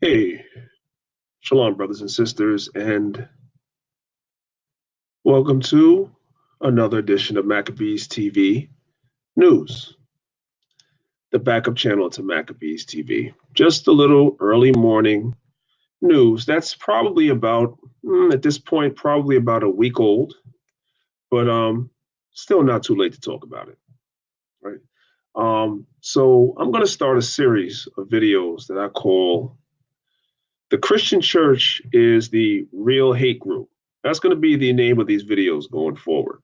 Hey, shalom, brothers and sisters, and welcome to another edition of Maccabees TV News, the backup channel to Maccabees TV. Just a little early morning news. That's probably about, at this point, probably about a week old, but still not too late to talk about it, right? So I'm going to start a series of videos that I call "The Christian Church is the Real Hate Group." That's going to be the name of these videos going forward.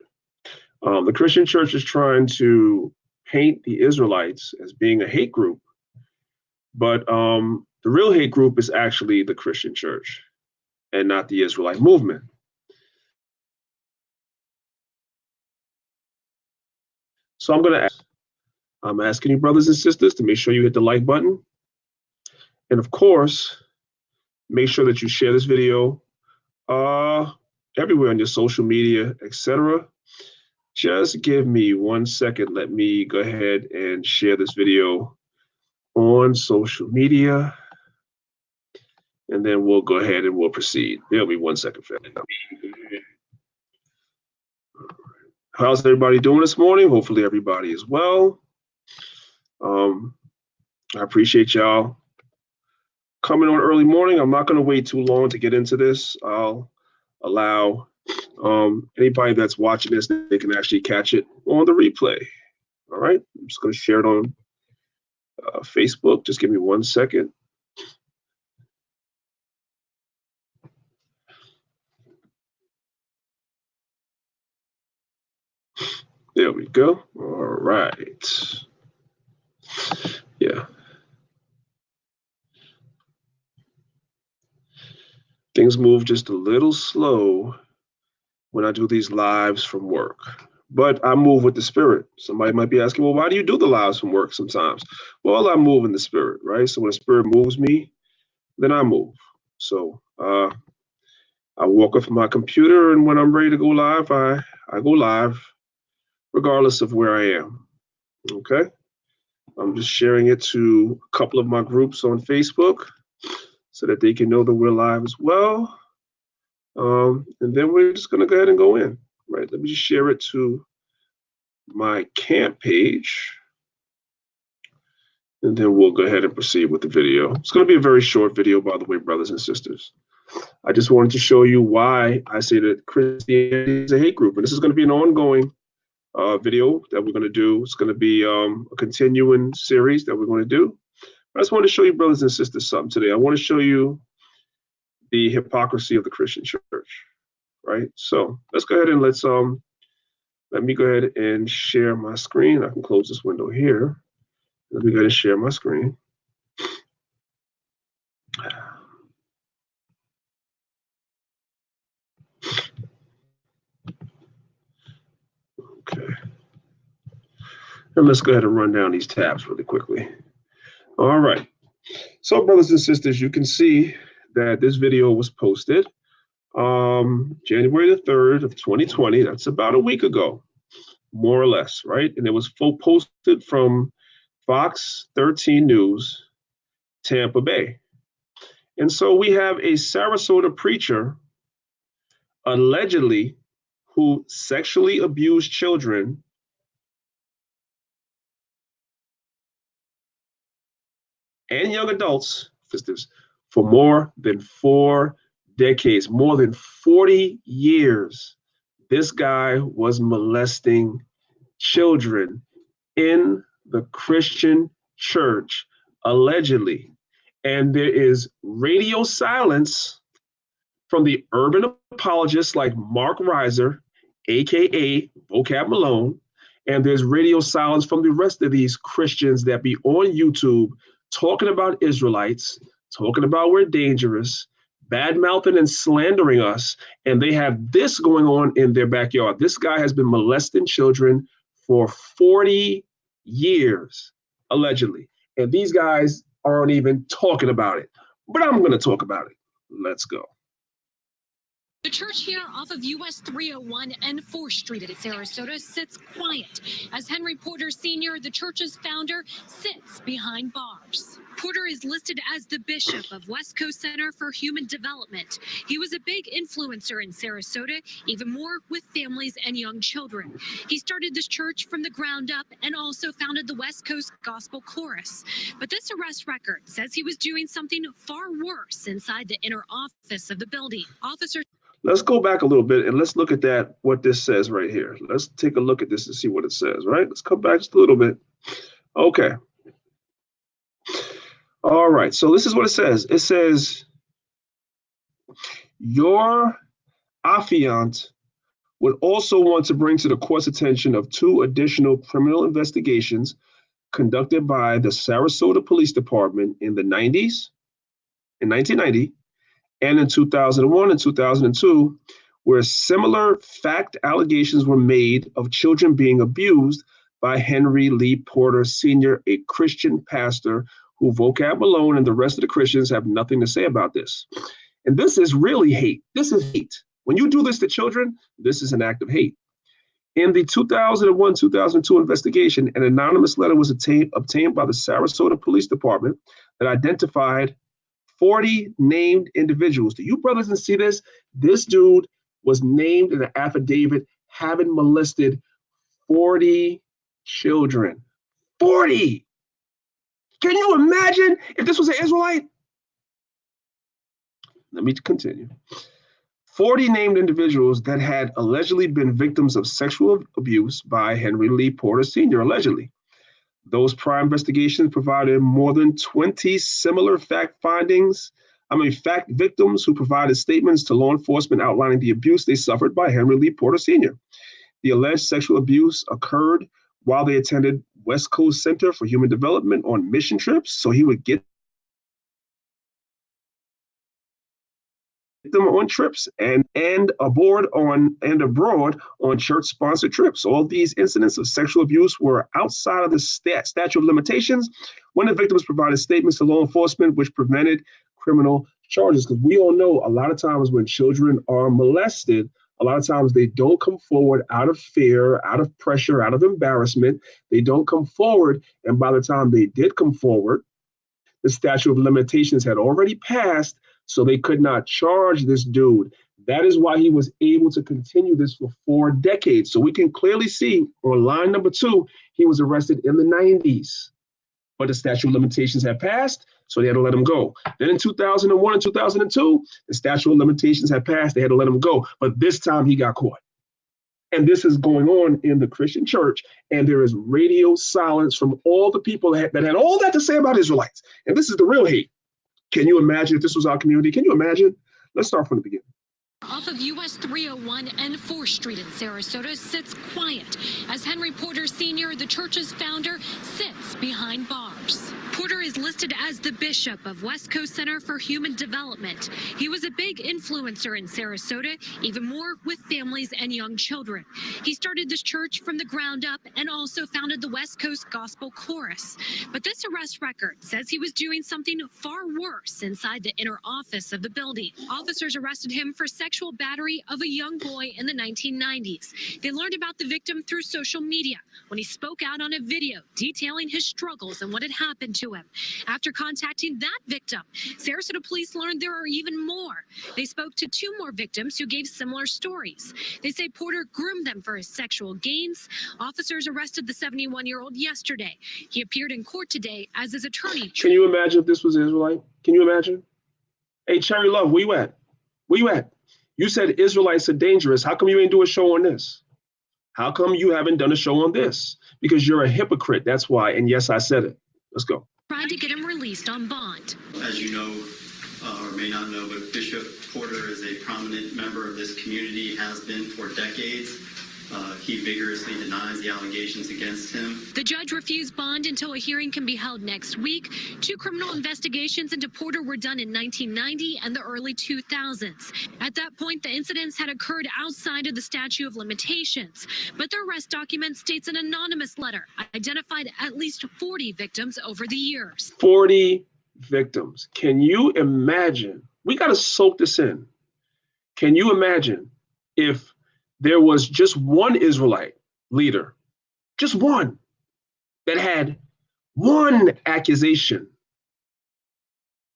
The Christian Church is trying to paint the Israelites as being a hate group, but the real hate group is actually the Christian Church and not the Israelite movement. So I'm asking you, brothers and sisters, to make sure you hit the like button. And of course, make sure that you share this video everywhere on your social media, etc. Just give me 1 second. Let me go ahead and share this video on social media, and then we'll go ahead and we'll proceed. There'll be 1 second, family. How's everybody doing this morning? Hopefully everybody is well. I appreciate y'all coming on early morning. I'm not going to wait too long to get into this. I'll allow anybody that's watching this, they can actually catch it on the replay. All right, I'm just going to share it on Facebook. Just give me 1 second. There we go. All right. Yeah. Things move just a little slow when I do these lives from work, but I move with the spirit. Somebody might be asking, well, why do you do the lives from work sometimes? Well, I move in the spirit, right? So when the spirit moves me, then I move. So I walk up from my computer, and when I'm ready to go live, I go live regardless of where I am. Okay. I'm just sharing it to a couple of my groups on Facebook so that they can know that we're live as well. And then we're just going to go ahead and go in, right? Let me just share it to my camp page, and then we'll go ahead and proceed with the video. It's going to be a very short video, by the way, brothers and sisters. I just wanted to show you why I say that Christianity is a hate group, and this is going to be an ongoing video that we're going to do. It's going to be a continuing series that we're going to do. I just want to show you, brothers and sisters, something today. I want to show you the hypocrisy of the Christian church, right? So let's go ahead and let me go ahead and share my screen. I can close this window here. Let me go ahead and share my screen. Okay. And let's go ahead and run down these tabs really quickly. All right. So, brothers and sisters, you can see that this video was posted January the 3rd of 2020. That's about a week ago, more or less, right? And it was posted from Fox 13 News, Tampa Bay. And so we have a Sarasota preacher allegedly who sexually abused children and young adults for more than 4 decades, more than 40 years. This guy was molesting children in the Christian church, allegedly. And there is radio silence from the urban apologists like Mark Reiser, aka Vocab Malone, and there's radio silence from the rest of these Christians that be on YouTube talking about Israelites, talking about we're dangerous, bad mouthing and slandering us, and they have this going on in their backyard. This guy has been molesting children for 40 years, allegedly. And these guys aren't even talking about it. But I'm going to talk about it. Let's go. The church here off of US 301 and 4th Street at Sarasota sits quiet as Henry Porter Sr., the church's founder, sits behind bars. Porter is listed as the bishop of West Coast Center for Human Development. He was a big influencer in Sarasota, even more with families and young children. He started this church from the ground up and also founded the West Coast Gospel Chorus. But this arrest record says he was doing something far worse inside the inner office of the building. Officers. Let's go back a little bit and let's look at that, what this says right here. Let's take a look at this and see what it says, right? Let's come back just a little bit. Okay. All right, so this is what it says. It says, your affiant would also want to bring to the court's attention of 2 additional criminal investigations conducted by the Sarasota Police Department in the 90s, in 1990, and in 2001 and 2002, where similar fact allegations were made of children being abused by Henry Lee Porter Sr., a Christian pastor who Vocab, Malone, and the rest of the Christians have nothing to say about this. And this is really hate. This is hate. When you do this to children, this is an act of hate. In the 2001-2002 investigation, an anonymous letter was obtained by the Sarasota Police Department that identified 40 named individuals. Do you brothers and see this? This dude was named in an affidavit having molested 40 children. 40! Can you imagine if this was an Israelite? Let me continue. 40 named individuals that had allegedly been victims of sexual abuse by Henry Lee Porter Sr., allegedly. Those prior investigations provided more than 20 similar fact victims who provided statements to law enforcement outlining the abuse they suffered by Henry Lee Porter Sr. The alleged sexual abuse occurred while they attended West Coast Center for Human Development on mission trips, so he would get them on trips and abroad on church-sponsored trips. All these incidents of sexual abuse were outside of the statute of limitations when the victims provided statements to law enforcement, which prevented criminal charges. Because we all know a lot of times when children are molested, a lot of times they don't come forward out of fear, out of pressure, out of embarrassment. They don't come forward. And by the time they did come forward, the statute of limitations had already passed, so they could not charge this dude. That is why he was able to continue this for 4 decades. So we can clearly see on line number 2, he was arrested in the 90s, but the statute of limitations had passed, so they had to let him go. Then in 2001 and 2002, the statute of limitations had passed, they had to let him go. But this time he got caught. And this is going on in the Christian church, and there is radio silence from all the people that had all that to say about Israelites. And this is the real hate. Can you imagine if this was our community? Can you imagine? Let's start from the beginning. Off of US 301 and 4th Street in Sarasota sits quiet as Henry Porter Sr., the church's founder, sits behind bars. Porter is listed as the bishop of West Coast Center for Human Development. He was a big influencer in Sarasota, even more with families and young children. He started this church from the ground up and also founded the West Coast Gospel Chorus. But this arrest record says he was doing something far worse inside the inner office of the building. Officers arrested him for sexual battery of a young boy in the 1990s. They learned about the victim through social media when he spoke out on a video detailing his struggles and what had happened to him. After contacting that victim, Sarasota police learned there are even more. They spoke to 2 more victims who gave similar stories. They say Porter groomed them for his sexual gains. Officers arrested the 71-year-old yesterday. He appeared in court today as his attorney. Can you imagine if this was Israelite? Can you imagine? Hey, Cherry Love, where you at? Where you at? You said Israelites are dangerous. How come you ain't do a show on this? How come you haven't done a show on this? Because you're a hypocrite. That's why. And yes, I said it. Let's go. Tried to get him released on bond. As you know, or may not know, but Bishop Porter is a prominent member of this community, has been for decades. He vigorously denies the allegations against him. The judge refused bond until a hearing can be held next week. 2 criminal investigations into Porter were done in 1990 and the early 2000s. At that point, the incidents had occurred outside of the statute of limitations. But the arrest document states an anonymous letter identified at least 40 victims over the years. 40 victims. Can you imagine? We got to soak this in. Can you imagine if there was just one Israelite leader, just one, that had one accusation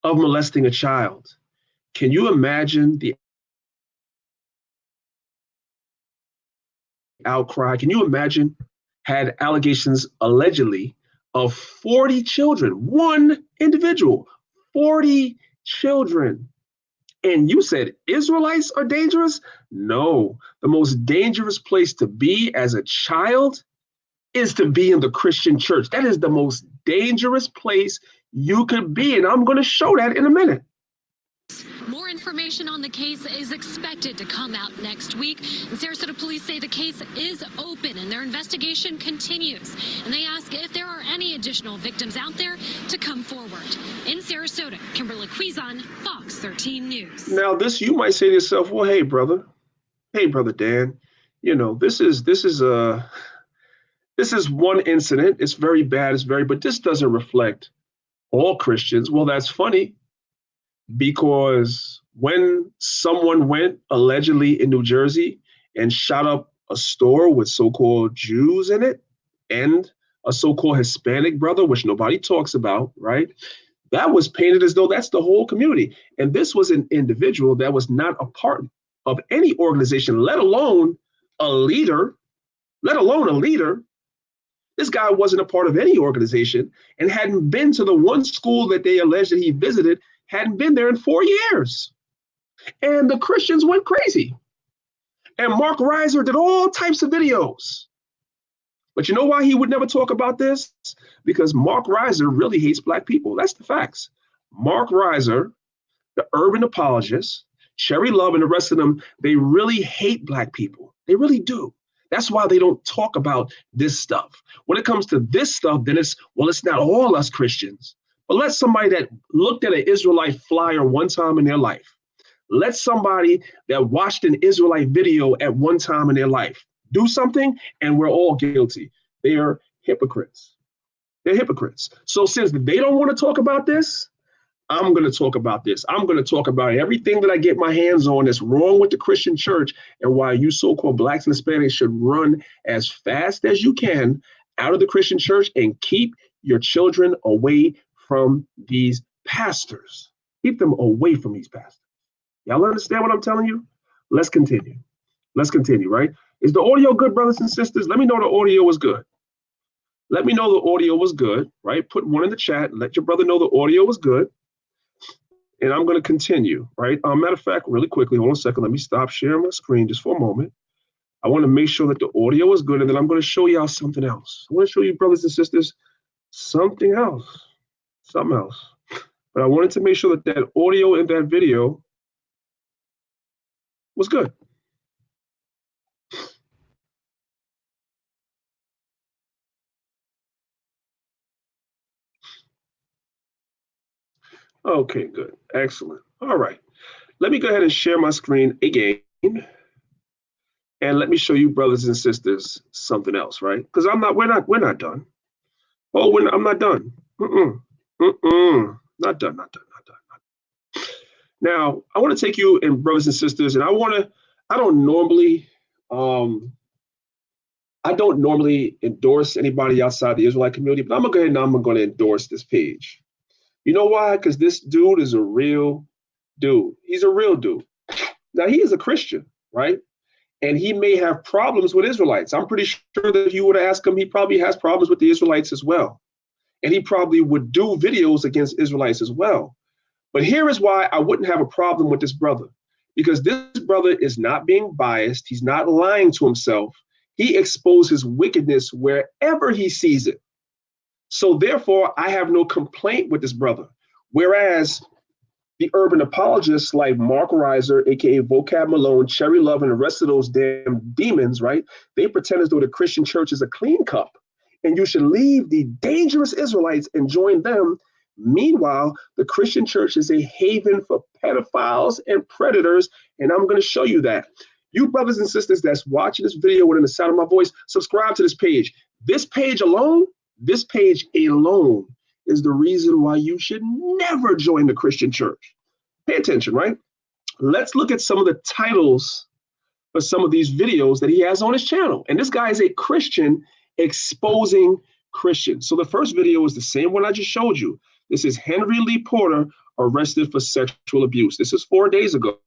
of molesting a child? Can you imagine the outcry? Can you imagine had allegations allegedly of 40 children, one individual, 40 children? And you said Israelites are dangerous? No, the most dangerous place to be as a child is to be in the Christian church. That is the most dangerous place you could be. And I'm going to show that in a minute. More information on the case is expected to come out next week. And Sarasota police say the case is open and their investigation continues. And they ask if there are any additional victims out there to come forward. In Sarasota, Kimberly Quizon, Fox 13 News. Now, this, you might say to yourself, well, hey, brother Dan, you know, this is one incident. It's very bad. But this doesn't reflect all Christians. Well, that's funny, because when someone went allegedly in New Jersey and shot up a store with so-called Jews in it and a so-called Hispanic brother, which nobody talks about, right? That was painted as though that's the whole community. And this was an individual that was not a part of any organization, let alone a leader. This guy wasn't a part of any organization and hadn't been to the one school that they alleged that he visited, hadn't been there in 4 years. And the Christians went crazy. And Mark Reiser did all types of videos. But you know why he would never talk about this? Because Mark Reiser really hates Black people. That's the facts. Mark Reiser, the urban apologist, Cherry Love, and the rest of them, they really hate Black people. They really do. That's why they don't talk about this stuff. When it comes to this stuff, then it's not all us Christians. But let somebody that looked at an Israelite flyer one time in their life, let somebody that watched an Israelite video at one time in their life do something, and we're all guilty. They are hypocrites. They're hypocrites. So since they don't want to talk about this, I'm going to talk about this. I'm going to talk about everything that I get my hands on that's wrong with the Christian church, and why you so-called Blacks and Hispanics should run as fast as you can out of the Christian church and keep your children away from these pastors. Keep them away from these pastors. Y'all understand what I'm telling you? Let's continue. Right? Is the audio good, brothers and sisters? Let me know the audio was good. Let me know the audio was good, right? Put one in the chat. Let your brother know the audio was good. And I'm going to continue, right? Matter of fact, really quickly, hold on a second. Let me stop sharing my screen just for a moment. I want to make sure that the audio is good, and then I'm going to show y'all something else. I want to show you, brothers and sisters, something else. But I wanted to make sure that that audio in that video was good. Okay, good. Excellent. All right. Let me go ahead and share my screen again. And let me show you, brothers and sisters, something else, right? Because we're not done. I'm not done. Not done. Now, I want to take you in, brothers and sisters, and I don't normally endorse anybody outside the Israelite community, but I'm going to go ahead and I'm going to endorse this page. You know why? Because this dude is a real dude. He's a real dude. Now, he is a Christian, right? And he may have problems with Israelites. I'm pretty sure that if you were to ask him, he probably has problems with the Israelites as well. And he probably would do videos against Israelites as well. But here is why I wouldn't have a problem with this brother. Because this brother is not being biased. He's not lying to himself. He exposes wickedness wherever he sees it. So therefore, I have no complaint with this brother. Whereas the urban apologists like Mark Reiser, aka Vocab, Malone, Cherry Love, and the rest of those damn demons, right? They pretend as though the Christian church is a clean cup and you should leave the dangerous Israelites and join them. Meanwhile, the Christian church is a haven for pedophiles and predators, and I'm going to show you that. You brothers and sisters that's watching this video within the sound of my voice, subscribe to this page. This page alone is the reason why you should never join the Christian church. Pay attention, right? let's look at some of the titles for some of these videos that he has on his channel. And this guy is a Christian exposing Christians. So the first video is the same one I just showed you. This is Henry Lee Porter arrested for sexual abuse. This is 4 days ago.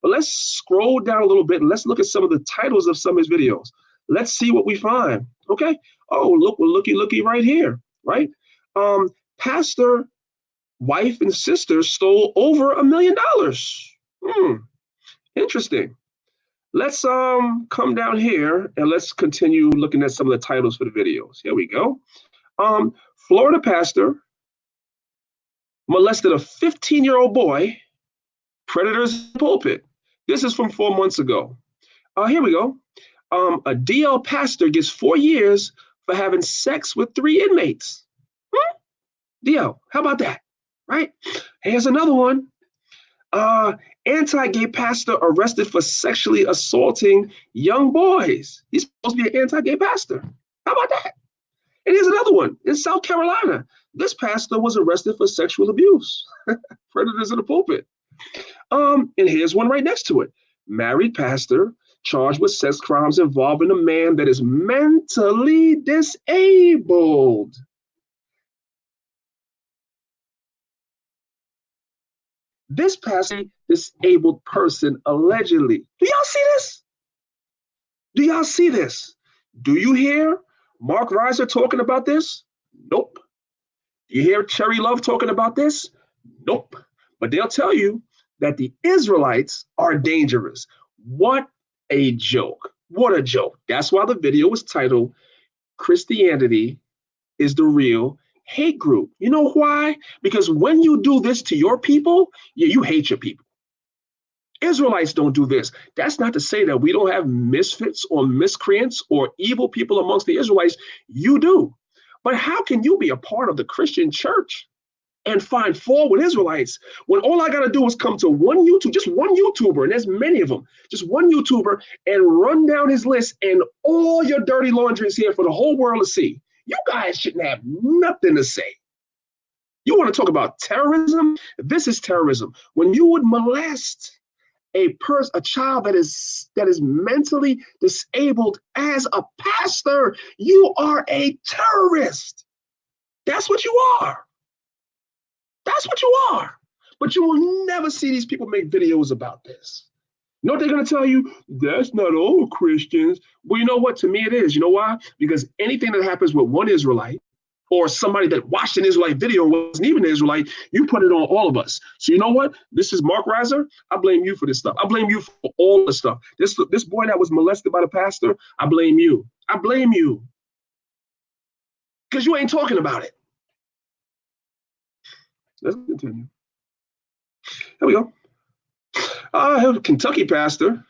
But let's scroll down a little bit and let's look at some of the titles of some of his videos. Let's see what we find. Okay. Oh, look, well, looky right here, right? Pastor, wife, and sister stole over $1 million. Interesting. Let's come down here and let's continue looking at some of the titles for the videos. Here we go. Florida pastor molested a 15-year-old boy. Predators in the pulpit. This is from 4 months ago. Here we go. A DL pastor gets 4 years for having sex with 3 inmates. DL, how about that? Right? Here's another one. Anti-gay pastor arrested for sexually assaulting young boys. He's supposed to be an anti-gay pastor. How about that? And here's another one. In South Carolina, this pastor was arrested for sexual abuse. Predators in the pulpit. And here's one right next to it. Married pastor charged with sex crimes involving a man that is mentally disabled. This pastor, disabled person, allegedly. Do y'all see this? Do y'all see this? Do you hear Mark Reiser talking about this? Nope. Do you hear Cherry Love talking about this? Nope. But they'll tell you that the Israelites are dangerous. What a joke. What a joke. That's why the video was titled, Christianity is the Real Hate Group. You know why? Because when you do this to your people, you hate your people. Israelites don't do this. That's not to say that we don't have misfits or miscreants or evil people amongst the Israelites. You do. But how can you be a part of the Christian church and find fault with Israelites when all I got to do is come to one YouTube, just one YouTuber, and there's many of them, just one YouTuber, and run down his list, and all your dirty laundry is here for the whole world to see. You guys shouldn't have nothing to say. You want to talk about terrorism? This is terrorism. When you would molest a child that is mentally disabled as a pastor, you are a terrorist. That's what you are. That's what you are. But you will never see these people make videos about this. You know what they're going to tell you? That's not all Christians. Well, you know what? To me, it is. You know why? Because anything that happens with one Israelite or somebody that watched an Israelite video and wasn't even an Israelite, you put it on all of us. So you know what? This is Mark Reiser. I blame you for this stuff. I blame you for all the stuff. This boy that was molested by the pastor, I blame you. I blame you. Because you ain't talking about it. Let's continue. Here we go. A Kentucky pastor,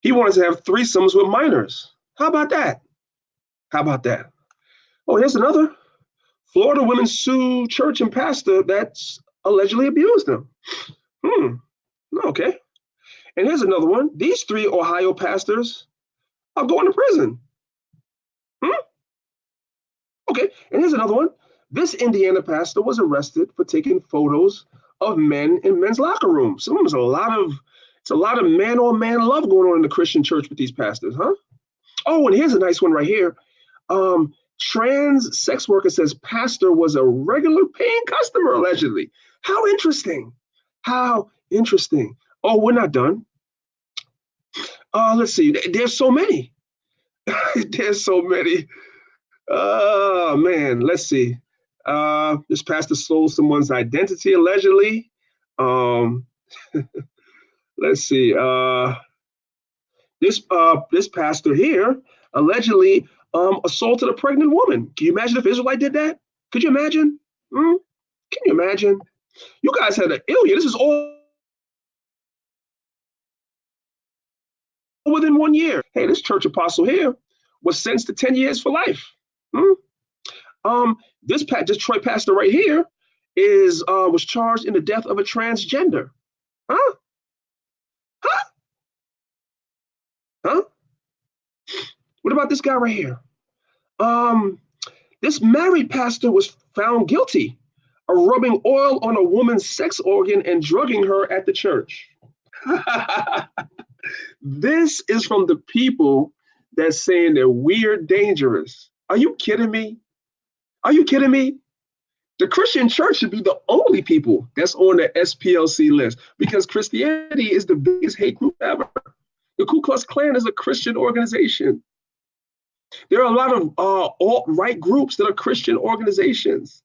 he wanted to have threesomes with minors. How about that? How about that? Oh, here's another. Florida women sue church and pastor that's allegedly abused them. Okay. And here's another one. These 3 Ohio pastors are going to prison. Okay. And here's another one. This Indiana pastor was arrested for taking photos of men in men's locker rooms. So there's a lot of man-on-man love going on in the Christian church with these pastors, huh? Oh, and here's a nice one right here. Trans sex worker says pastor was a regular paying customer, allegedly. How interesting. How interesting. Oh, we're not done. Let's see. There's so many. There's so many. Oh, man. Let's see. This pastor stole someone's identity, allegedly. Let's see. This pastor here allegedly assaulted a pregnant woman. Can you imagine if Israelite did that? Could you imagine? Can you imagine? You guys had an ill year. This is all within 1 year. Hey, this church apostle here was sentenced to 10 years for life. This Detroit pastor right here was charged in the death of a transgender. Huh? What about this guy right here? This married pastor was found guilty of rubbing oil on a woman's sex organ and drugging her at the church. This is from the people that's saying that we're dangerous. Are you kidding me? Are you kidding me? The Christian church should be the only people that's on the SPLC list because Christianity is the biggest hate group ever. The Ku Klux Klan is a Christian organization. There are a lot of alt-right groups that are Christian organizations.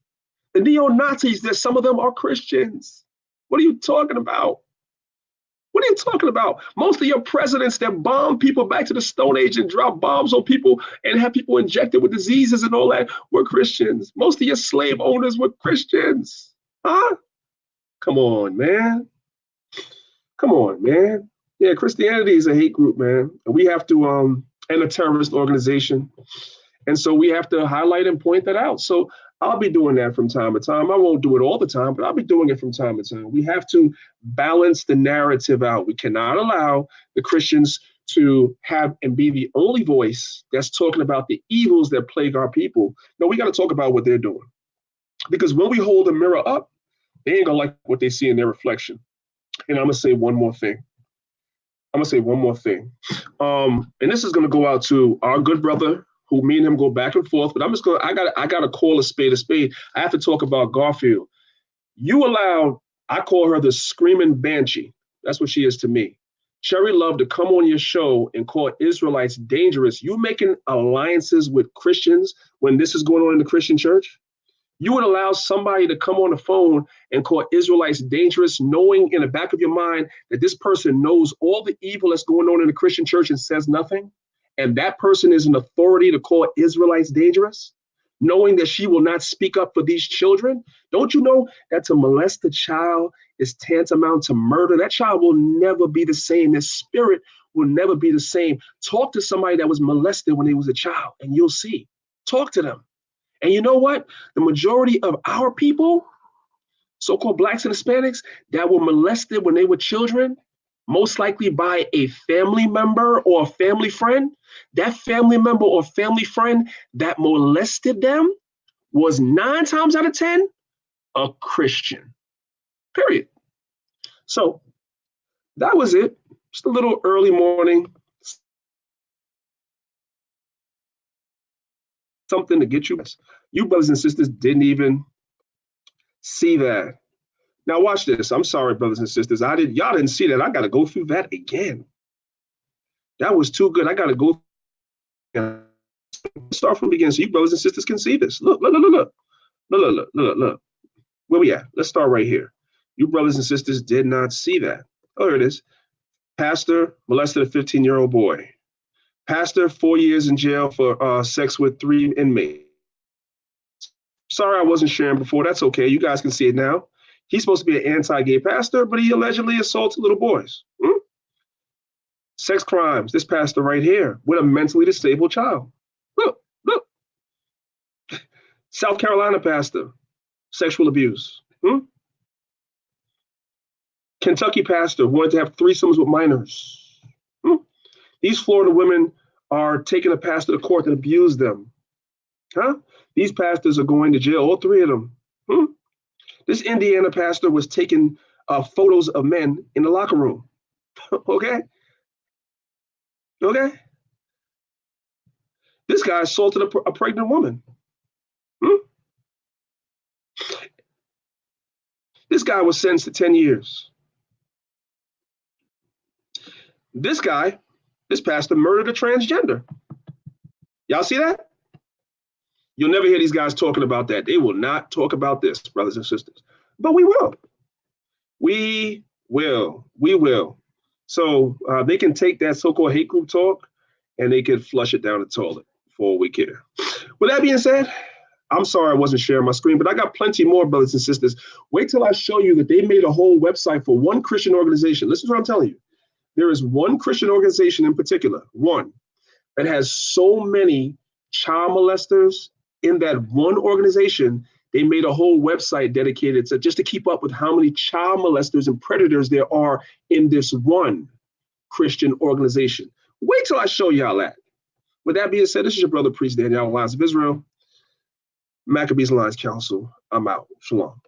The neo-Nazis, that some of them are Christians. What are you talking about? What are you talking about? Most of your presidents that bomb people back to the Stone Age and drop bombs on people and have people injected with diseases and all that were Christians. Most of your slave owners were Christians. Huh? Come on, man. Come on, man. Yeah, Christianity is a hate group, man. We have to, and a terrorist organization. And so we have to highlight and point that out. So I'll be doing that from time to time. I won't do it all the time, but I'll be doing it from time to time. We have to balance the narrative out. We cannot allow the Christians to have and be the only voice that's talking about the evils that plague our people. No, we got to talk about what they're doing. Because when we hold the mirror up, they ain't going to like what they see in their reflection. And I'm going to say one more thing. And this is going to go out to our good brother, who me and him go back and forth, but I gotta call a spade a spade. I have to talk about Garfield. You allowed, I call her the screaming banshee. That's what she is to me. Cherry Love to come on your show and call Israelites dangerous. You making alliances with Christians when this is going on in the Christian church? You would allow somebody to come on the phone and call Israelites dangerous, knowing in the back of your mind that this person knows all the evil that's going on in the Christian church and says nothing? And that person is an authority to call Israelites dangerous, knowing that she will not speak up for these children? Don't you know that to molest a child is tantamount to murder? That child will never be the same. Their spirit will never be the same. Talk to somebody that was molested when they was a child, and you'll see. Talk to them. And you know what? The majority of our people, so-called Blacks and Hispanics, that were molested when they were children, most likely by a family member or a family friend, that family member or family friend that molested them was 9 times out of 10 a Christian, period. So that was it. Just a little early morning, something to get you. You brothers and sisters didn't even see that. Now watch this. I'm sorry, brothers and sisters. Y'all didn't see that. I got to go through that again. That was too good. I got to go start from the beginning so you brothers and sisters can see this. Look. Where we at? Let's start right here. You brothers and sisters did not see that. Oh, here it is. Pastor molested a 15-year-old boy. Pastor 4 years in jail for sex with 3 inmates. Sorry I wasn't sharing before. That's okay. You guys can see it now. He's supposed to be an anti-gay pastor, but he allegedly assaulted little boys. Sex crimes, this pastor right here with a mentally disabled child. Look. South Carolina pastor, sexual abuse. Kentucky pastor wanted to have threesomes with minors. These Florida women are taking a pastor to court that abused them. These pastors are going to jail, all 3 of them. This Indiana pastor was taking photos of men in the locker room. Okay? This guy assaulted a pregnant woman. This guy was sentenced to 10 years. This pastor murdered a transgender. Y'all see that? You'll never hear these guys talking about that. They will not talk about this, brothers and sisters. But we will. We will. So they can take that so-called hate group talk and they can flush it down the toilet for all we care. With that being said, I'm sorry I wasn't sharing my screen, but I got plenty more, brothers and sisters. Wait till I show you that they made a whole website for one Christian organization. Listen to what I'm telling you. There is one Christian organization in particular, one, that has so many child molesters in that one organization. They made a whole website dedicated to just to keep up with how many child molesters and predators there are in this one Christian organization. Wait till I show y'all that. With that being said, this is your brother, Priest Daniel, Alliance of Israel, Maccabees Alliance Council. I'm out. Shalom.